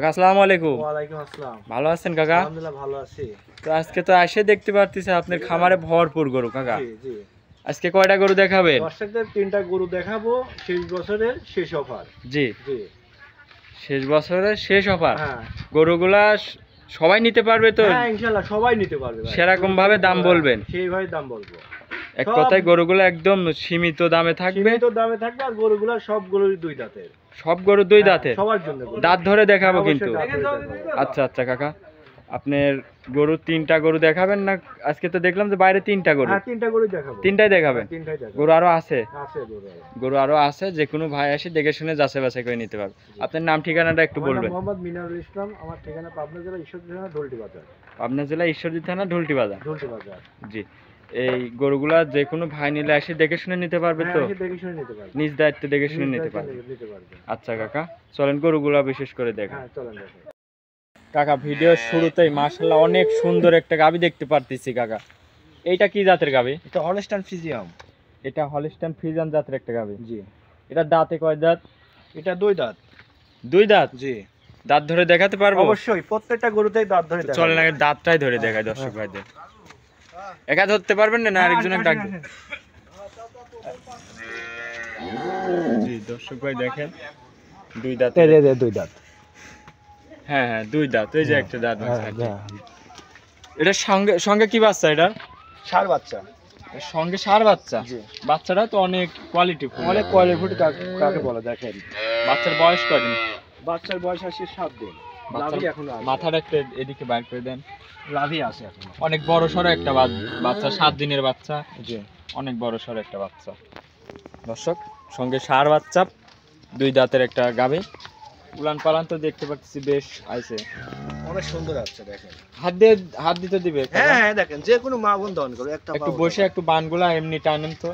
আসসালামু আলাইকুম। ওয়ালাইকুম আসসালাম। ভালো আছেন কাকা? আলহামদুলিল্লাহ ভালো আছি। তো আজকে তো এসে দেখতে পারতেছি আপনার খামারে ভরপুর গরু কাকা। জি জি। আজকে কয়টা গরু দেখাবেন? দর্শকদের 3টা গরু দেখাবো, শেষ বছরের শেষ অফার। জি জি। শেষ বছরের শেষ অফার। হ্যাঁ। গরুগুলা সবাই নিতে পারবে তো? হ্যাঁ ইনশাআল্লাহ সবাই নিতে পারবে ভাই। সেরকম ভাবে দাম বলবেন? সেইভাবে দাম বলবো। এক কথায় গরুগুলো একদম সীমিত দামে থাকবে। সীমিত দামে থাকবে আর গরুগুলো সবগুলোরই দুই দাঁতের। সব গরু দুই দাঁতের? সবার জন্য। দাঁত ধরে দেখাবো কিন্তু। অবশ্যই। আচ্ছা আচ্ছা কাকা, আপনার গরু 3টা গরু দেখাবেন না? আজকে তো দেখলাম যে বাইরে 3টা গরু। হ্যাঁ 3টা গরু দেখাবো। 3টাই দেখাবেন? 3টাই দেখাবো। গরু আরো আছে? আছে গরু। গরু আরো আছে, যে কোনো ভাই এসে দেখে শুনে যাচাই বাছাই করে নিতে পারবে। আপনার নাম ঠিকানাটা একটু বলবেন? মোহাম্মদ মিনারুল ইসলাম, আমার ঠিকানা পাবনা জেলা ঈশ্বরদী থানা ঢোলটি বাজার। পাবনা জেলা ঈশ্বরদী থানা ঢোলটি বাজার। ঢোলটি বাজার। জি। এই গরুগুলা যে কোনো ভাই নিলে এসে দেখে শুনে নিতে পারবে তো? হ্যাঁ দেখে শুনে নিতে পারবে। নিজ দায়িত্বে দেখে শুনে নিতে পারবে। আচ্ছা কাকা, চলেন গরুগুলা বিশেষ করে দেখেন। হ্যাঁ চলেন দেখেন। কাকা ভিডিওর শুরুতেই মাশাআল্লাহ অনেক সুন্দর একটা গাবি দেখতে পারতেছি কাকা। এইটা কি জাতের গাবি? এটা হলস্টাইন ফ্রিজিয়াম। এটা হলস্টাইন ফ্রিজিয়ান জাতের একটা গাবি। জি। এটা দাঁতে কয় দাঁত? এটা দুই দাঁত। দুই দাঁত? জি। দাঁত ধরে দেখাতে পারবো? অবশ্যই, প্রত্যেকটা গরুতেই দাঁত ধরে দেখাবো। চলেন আগে দাঁতটাই ধরে দেখাই দর্শক ভাইদের। একা ধরতে পারবেন না আরেকজনের ডাক দেন? জি দর্শক ভাই দেখেন, দুই দাঁত। দুই দাঁত। হ্যাঁ হ্যাঁ দুই দাঁত। এই যে একটা দাঁত। এটা সঙ্গে সঙ্গে কি বাচ্চা? এটা ষাঁড় বাচ্চা। সঙ্গে ষাঁড় বাচ্চা? জি। বাচ্চাটা তো অনেক কোয়ালিটিফুল। অনেক কোয়ালিটি কাকে বলে দেখেন। বাচ্চার বয়স কয়দিন? বাচ্চার বয়স আছে 7 দিন। লাভি এখনো আছে। মাথাটা একটা এদিকে বাইর করে দেন। লাভি আছে এখনো। অনেক বড় সরো একটা বাচ্চা, 7 দিনের বাচ্চা। জি। অনেক বড় সরো একটা বাচ্চা। দর্শক সঙ্গে ষাঁড় বাচ্চা, দুই দাঁতের একটা গাভী। উলান পালান তো দেখতে পাচ্ছি বেশ আইছে। অনেক সুন্দর আছে দেখেন। হাত দিতে দিবে? হ্যাঁ হ্যাঁ দেখেন, যে কোনো মা বোন দহন করে একটা একটু বসে একটু বানগুলা এমনি টানেন তো,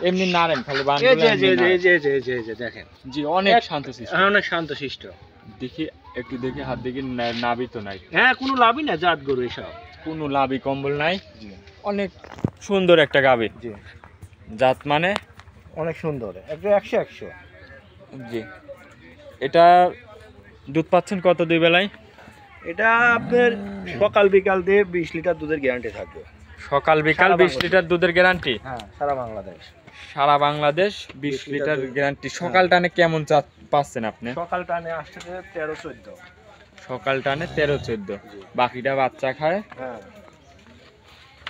এমনি নাড়েন খালি বানগুলা। এই যে দেখেন। জি অনেক শান্তশিষ্ট। অনেক শান্তশিষ্ট। দেখি একটু দেখি হাত দেখি, নাভি তো নাই। হ্যাঁ কোনো লাভই না, জাত গরু এসব। কোনো লাভি কম্বল নাই। অনেক সুন্দর একটা গাভী। জি। জাত মানে অনেক সুন্দর, একদম 100-100। জি। এটা দুধ পাচ্ছেন কত দুই বেলায়? এটা আপনার সকাল বিকাল দিয়ে 20 লিটার দুধের গ্যারান্টি থাকবে। সকাল বিকাল 20 লিটার দুধের গ্যারান্টি? হ্যাঁ সারা বাংলাদেশ। সারা বাংলাদেশ 20 লিটার গ্যারান্টি। সকাল টানে কেমন পাচ্ছেন আপনি? সকাল টানে আসছে 13-14। সকাল টানে 13-14, বাকিটা বাচ্চা খায়। হ্যাঁ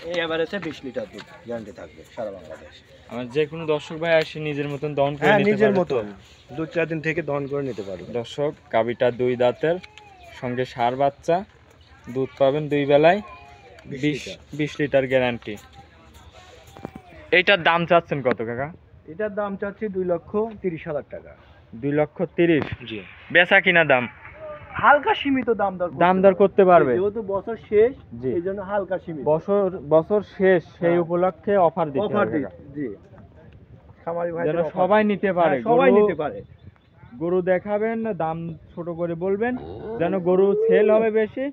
এই এভারেজে 20 লিটার দুধ গ্যারান্টি থাকবে সারা বাংলাদেশ। আমার যে কোনো দর্শক ভাই আসে নিজের মতন দহন করে হ্যাঁ নিতে নিজের পারবে মতন 2-4 দিন থেকে দহন করে নিতে পারবে। দর্শক গাভীটা দুই দাঁতের, সঙ্গে ষাঁড় বাচ্চা, দুধ পাবেন দুই বেলায়, 20 লিটার গ্যারান্টি। এইটার দাম চাচ্ছেন কত কাকা? এটার দাম চাচ্ছি 2,30,000 টাকা। 2,30,000? জি। বেচা কিনা দাম হালকা সীমিত দাম দর করতে পারবে? যেহেতু বছর শেষ, জি, এই জন্য হালকা সীমিত। বছর শেষ, সেই উপলক্ষে অফার দিতে অফার হবে। জি। খামারি ভাই যেন সবাই নিতে পারে। সবাই নিতে পারে। গরু দেখাবেন, দাম ছোট করে বলবেন, যেন গরু সেল হবে বেশি,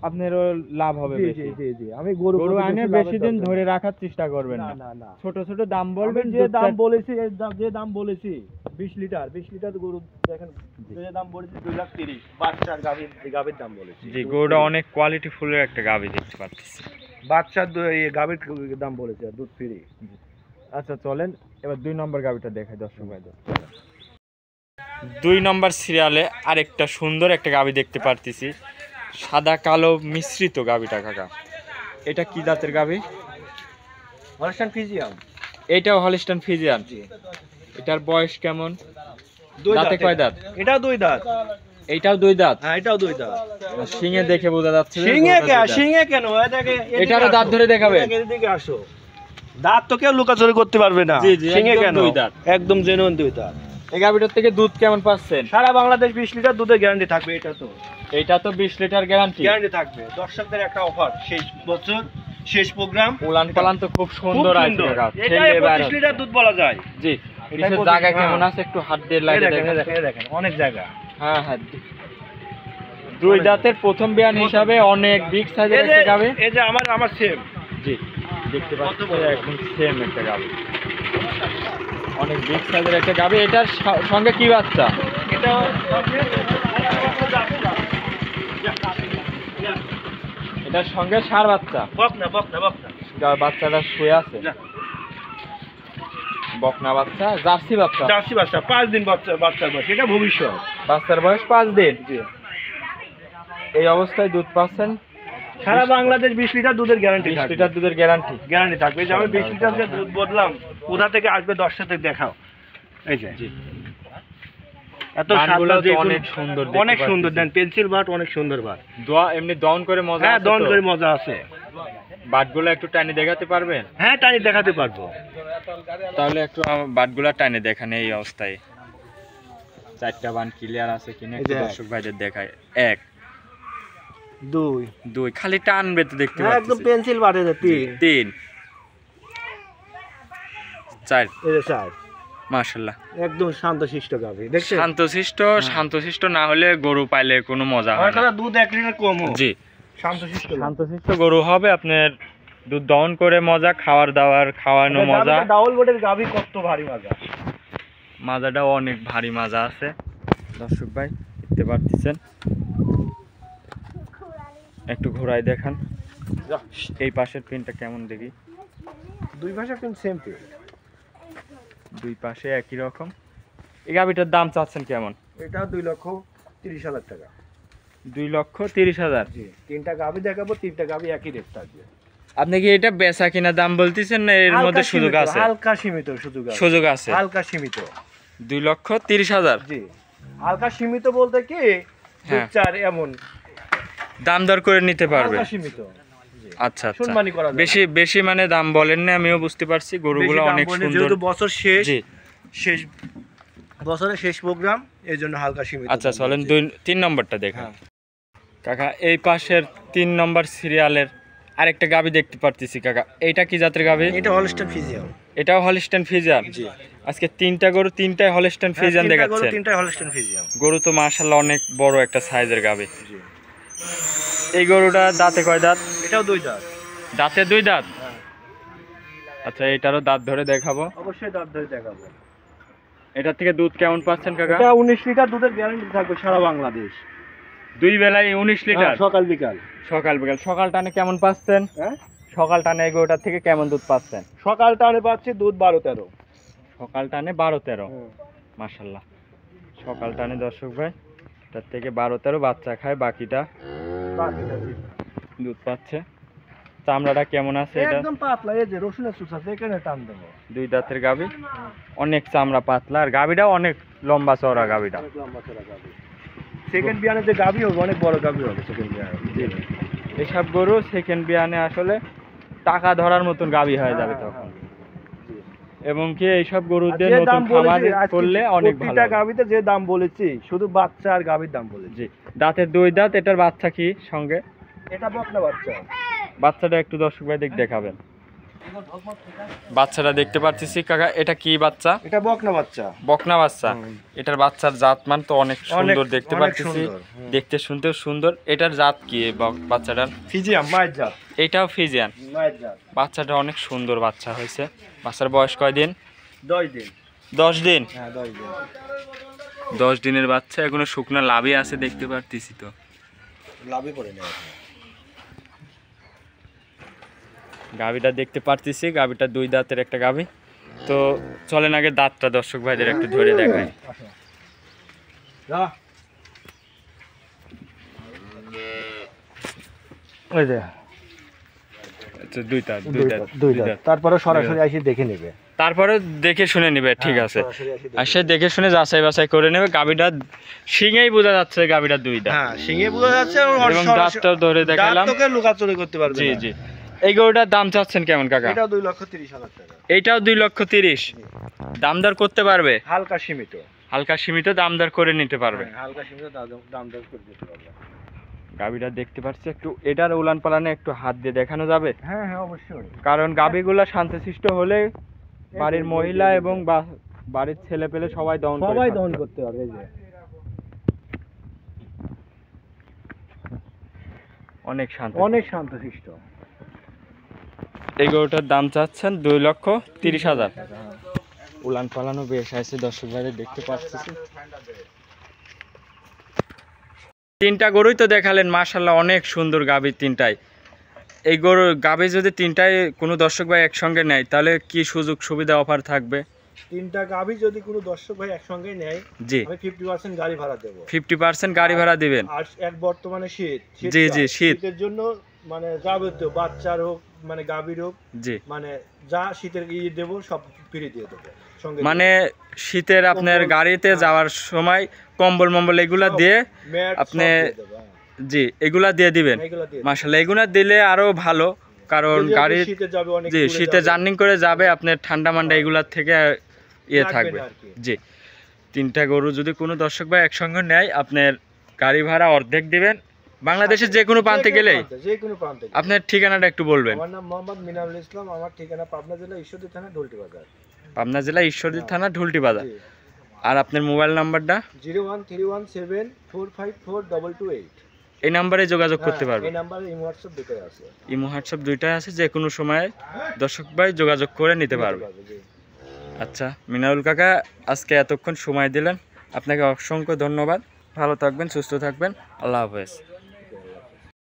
আপনারও লাভ হবে বেশি। জি জি জি। আমি গরু আনে বেশি দিন ধরে রাখার চেষ্টা করবেন না। না। ছোট ছোট দাম বলবেন। যে দাম বলেছি 20 লিটার গরু দেখেন, যে দাম বলেছি 2,30,000। বাচ্চার গাভীর দাম বলেছি। জি, গরুটা অনেক কোয়ালিটি ফুলের একটা গাভী দেখতে পাচ্ছি। বাচ্চার গাভীর দাম বলেছি, আর দুধ ফ্রি। আচ্ছা চলেন এবার 2 নম্বর গাভীটা দেখাই দর্শক ভাইদের। 2 নম্বর সিরিয়ালে আরেকটা সুন্দর একটা গাভী দেখতে পারতেছি, সাদা কালো মিশ্রিত গাভীটা কাকা। এটা কি জাতের গাভী? হলস্টাইন ফ্রিজিয়াম। এইটাও হলস্টাইন ফ্রিজিয়ান? জি। এটার বয়স কেমন? দাঁতে কয় দাঁত? এটাও দুই দাঁত। এইটাও দুই দাঁত? হ্যাঁ এটাও দুই দাঁত। শিঙে দেখে বোঝা যাচ্ছে। শিঙে কেন? এটারও দাঁত ধরে দেখাবে? এদিকে আসো। দাঁত তো কেউ লুকাচুরি করতে পারবে না। জি, জি, সিংহে একদম কেন? দুই দাঁত। একদম জেনুইন দুই দাঁত। এই গাভিটার থেকে দুধ কেমন পাচ্ছেন? সারা বাংলাদেশ 20 লিটার দুধের গ্যারান্টি থাকবে। এটা তো 20 লিটার গ্যারান্টি থাকবে। দর্শকদের একটা অফার, শেষ বছর শেষ প্রোগ্রাম। উলান পালান তো খুব সুন্দর আছে কাকা। এটাই 25 লিটার দুধ বলা যায়। জি, নিচের জায়গা কেমন আছে একটু হাত দিয়ে লাগে দেখেন অনেক জায়গা। হ্যাঁ হ্যাঁ, দুই দাঁতের প্রথম বিয়ান হিসাবে অনেক বিগ সাইজের একটা গাভি। এই যে আমার সেম। জি, দেখতে পাচ্ছেন একদম সেম একটা গাভি, অনেক বিগ সাইজের একটা গাভি। এটার সঙ্গে কি বাচ্চা? এটা এটার সঙ্গে ষাঁড় বাচ্চা। বকনা। বাচ্চাটা শুয়ে আছে, বকনা বাচ্চা, জার্সি বাচ্চা। 5 দিন বাচ্চার বয়স। এটা ভবিষ্যৎ। বাচ্চার বয়স 5 দিন। এই অবস্থায় দুধ পাচ্ছেন। সারা বাংলাদেশ 20 লিটার দুধের গ্যারান্টি। 20 লিটার দুধের গ্যারান্টি থাকবে। যে আমি 20 লিটার যে দুধ বদলাম, কোথা থেকে আসবে 10 সাথে দেখাও। এই যে এত অনেক সুন্দর, অনেক সুন্দর দেন। পেন্সিল বাট অনেক সুন্দর বাট। এমনি দহন করে মজা। হ্যাঁ, দহন করে মজা আছে। বাটগুলো একটু টানি দেখাতে পারবেন? হ্যাঁ, টানি দেখাতে পারবো। তাহলে একটু বাটগুলা টানি দেখান। এই অবস্থায় 4টা বান ক্লিয়ার আছে কিনা একটু দর্শক ভাইদের দেখায়। 1 2 খালি টানবে তো দেখতে পাচ্ছেন। একদম পেন্সিল বাটে। 3 4। এই যে 4। মাশাআল্লাহ, একদম শান্তশিষ্ট গাভী। দেখছেন? শান্তশিষ্ট না হলে গরু পাইলে কোনো মজা হয় না। দুধ 1 লিটার কম। জি, শান্তশিষ্ট গরু হবে। আপনার দুধ দহন করে মজা, খাওয়ানো মজা। ডাবল বডির গাভী কত ভারী মজা। মাজাটাও অনেক ভারী মাজা আছে দর্শক ভাই, দেখতে পাচ্ছেন। একটু ঘোরায় দেখান। এই পাশের পিনটা কেমন দেখি। দুই পাশে পিন সেম পিন, দুই পাশে একই রকম। এই গাভিটার দাম চাচ্ছেন কেমন? এটা 2,30,000 টাকা। 2,30,000। জি, 3টা গাভী দেখাবো, 3টা গাভী একই রেট থাকবে। আপনি কি এটা বেচা কিনা দাম বলতেছেন না এর মধ্যে সুযোগ আছে? হালকা সীমিত সুযোগ আছে। হালকা সীমিত 2,30,000। জি, হালকা সীমিত বলতে কি 2-4 এমন দাম দর করে নিতে পারবে। হালকা সীমিত। আচ্ছা, বেশি মানে দাম বলেন না, আমিও বুঝতে পারছি। গরুগুলো অনেক সুন্দর, যেহেতু বছর শেষ বছরের শেষ প্রোগ্রাম, এই জন্য হালকা সীমিত। আচ্ছা, চলেন 3 নম্বরটা দেখা। কাকা, এই পাশের 3 নম্বর সিরিয়ালের আরেকটা গাভী দেখতে পারতেছি কাকা। এইটা কি জাতের গাভী? এটা হলস্টাইন ফ্রিজিয়ান। এটাও হলস্টাইন ফ্রিজিয়ান। জি, আজকে 3টা গরু, 3টাই হলস্টাইন ফ্রিজিয়ান দেখাচ্ছেন। 3টাই হলস্টাইন ফ্রিজিয়ান। গরু তো মাশাআল্লাহ অনেক বড় একটা সাইজের গাভী। জি, এই গরুটা দাঁতে কয় দাঁত? এটাও 2 দাঁত। দাঁতে 2 দাঁত। আচ্ছা, এটারও দাঁত ধরে দেখাবো। অবশ্যই দাঁত ধরে দেখাবো। এটা থেকে দুধ কেমন পাচ্ছেন কাকা? এটা 19 লিটার দুধের গ্যারান্টি থাকবে সারা বাংলাদেশ। 2 বেলায় 19 লিটার। সকাল বিকাল। সকাল টানে কেমন পাচ্ছেন? হ্যাঁ, সকাল টানে এই গরুটার থেকে কেমন দুধ পাচ্ছেন? সকাল টানে পাচ্ছি দুধ 12-13। সকাল টানে 12-13। মাশাআল্লাহ, সকাল টানে দর্শক ভাই তার থেকে 12-13 বাচ্চা খায়, বাকিটা দুধ পাচ্ছে। চামড়াটা কেমন আছে? এটা একদম পাতলা। এই যে রসুনের সুস আছে, এখানে টান দেবো। 2 দাঁতের গাভী, অনেক চামড়া পাতলা, আর গাভীটাও অনেক লম্বা চওড়া গাভীটা। সেকেন্ড বিয়ানে যে গাভী হবে অনেক বড় গাভী হবে সেকেন্ড বিয়ানে। এসব গরু সেকেন্ড বিয়ানে আসলে টাকা ধরার মতন গাভী হয়ে যাবে তখন। এবং কি এইসব গরুদের নতুন খামার করলে অনেক ভালো। প্রতিটা গাভীতে যে দাম বলেছি, শুধু বাচ্চা আর গাভীর দাম বলেছি। দাঁতের 2 দাঁত। এটার বাচ্চা কি সঙ্গে? এটা বকনা বাচ্চা। বাচ্চাটা একটু দর্শক ভাই দেখাবেন। বাচ্চাটা দেখতে পাচ্ছি কাকা। এটা কি বাচ্চা? এটা বকনা বাচ্চা। এটার বাচ্চার জাতমান তো অনেক সুন্দর দেখতে পাচ্ছি, দেখতে শুনতেও সুন্দর। এটার জাত কি বাচ্চাটার? ফ্রিজিয়ান মায়ের জাত। এটাও ফ্রিজিয়ান মায়ের জাত। বাচ্চাটা অনেক সুন্দর বাচ্চা হয়েছে। বাচ্চার বয়স কয় দিন? 10 দিন। 10 দিন। হ্যাঁ, 10 দিন। 10 দিনের বাচ্চা, এখনো শুকনা লাভই আছে দেখতে পারতেছি। তো লাভই করে নেয়। গাভীটা দেখতে পারতেছি, গাভীটা 2 দাঁতের একটা গাভী। তো চলেন আগে দাঁতটা দর্শক ভাইদের একটু ধরে দেখাই। ওই যে আচ্ছা, 2 দাঁত। তারপরে সরাসরি এসে দেখে নেবে। তারপরে দেখে শুনে নেবে, ঠিক আছে। আসে দেখে শুনে যাচাই বাছাই করে নেবে। গাভীটা শিঙেই বোঝা যাচ্ছে গাভীটা 2 দাঁত। হ্যাঁ, শিঙে বোঝা যাচ্ছে। এবং দাঁতটাও ধরে দেখালাম। দাঁতকে লুকাচুরি করতে পারবে জি না। জি, এই গরুটার দাম চাচ্ছেন কেমন কাকা? এটাও 2,30,000 টাকা। এইটাও 2,30,000। দামদার করতে পারবে? হালকা সীমিত। হালকা সীমিত দামদার করে নিতে পারবে। হ্যাঁ, হালকা সীমিত দাম দর করে দিতে পারবে। গাভীটা দেখতে পাচ্ছি, একটু এটার উলান পালানে একটু হাত দিয়ে দেখানো যাবে? হ্যাঁ হ্যাঁ অবশ্যই। কারণ গাভীগুলো শান্তশিষ্ট হলে বাড়ির মহিলা এবং বাড়ির ছেলে পেলে সবাই দহন করতে পারবে। এই যে অনেক শান্তশিষ্ট। এই গরুটার দাম চাচ্ছেন 2,30,000। উলান পালানো বেশ আছে, দর্শক ভাইদের দেখতে পাচ্ছি। তিনটা গরুই তো দেখালেন, মাশাআল্লাহ অনেক সুন্দর গাভী তিনটাই। এই গরু গাভী যদি তিনটাই কোনো দর্শক ভাই একসঙ্গে নেয় তাহলে কি সুযোগ সুবিধা অফার থাকবে? তিনটা গাভী যদি কোনো দর্শক ভাই একসঙ্গে নেয়, জি, আমি 50% গাড়ি ভাড়া দেব। 50% গাড়ি ভাড়া দিবেন? আর এক বর্তমানে শীত, জি জি, শীতের জন্য মানে যাবতীয় বাচ্চার হোক মানে গাভীর হোক, জি, মানে যা শীতের দেবো সব ফ্রি দিয়ে দেবো সঙ্গে। মানে শীতের আপনার গাড়িতে যাওয়ার সময় কম্বল মম্বল এগুলা দিয়ে আপনি, জি, এগুলা দিয়ে দিবেন। মাশাআল্লাহ, এগুলা দিলে আরো ভালো, কারণ গাড়ি জি শীতে জার্নি করে যাবে, আপনার ঠান্ডা মান্ডা এগুলার থেকে ইয়ে থাকবে। জি, তিনটা গরু যদি কোনো দর্শক ভাই একসঙ্গে নেয় আপনার গাড়ি ভাড়া অর্ধেক দিবেন। বাংলাদেশের যে কোনো প্রান্তে গেলেই আপনার ঠিকানাটা একটু বলবেন। আমার নাম মোহাম্মদ মিনারুল ইসলাম, আমার ঠিকানা পাবনা জেলা ঈশ্বরদী থানা ঢুলটি বাজার। পাবনা জেলা ঈশ্বরদী থানা ঢুলটি বাজার। আর আপনার মোবাইল নাম্বারটা? 01317454228। এই নাম্বারে যোগাযোগ করতে পারবে? এই নাম্বারে ইমো হোয়াটসঅ্যাপ দুটোই আছে। ইমো হোয়াটসঅ্যাপ দুইটাই আছে, যে কোনো সময় দর্শক ভাই যোগাযোগ করে নিতে পারবে। আচ্ছা মিনারুল কাকা, আজকে এতক্ষণ সময় দিলেন, আপনাকে অসংখ্য ধন্যবাদ। ভালো থাকবেন, সুস্থ থাকবেন, আল্লাহ হাফেজ।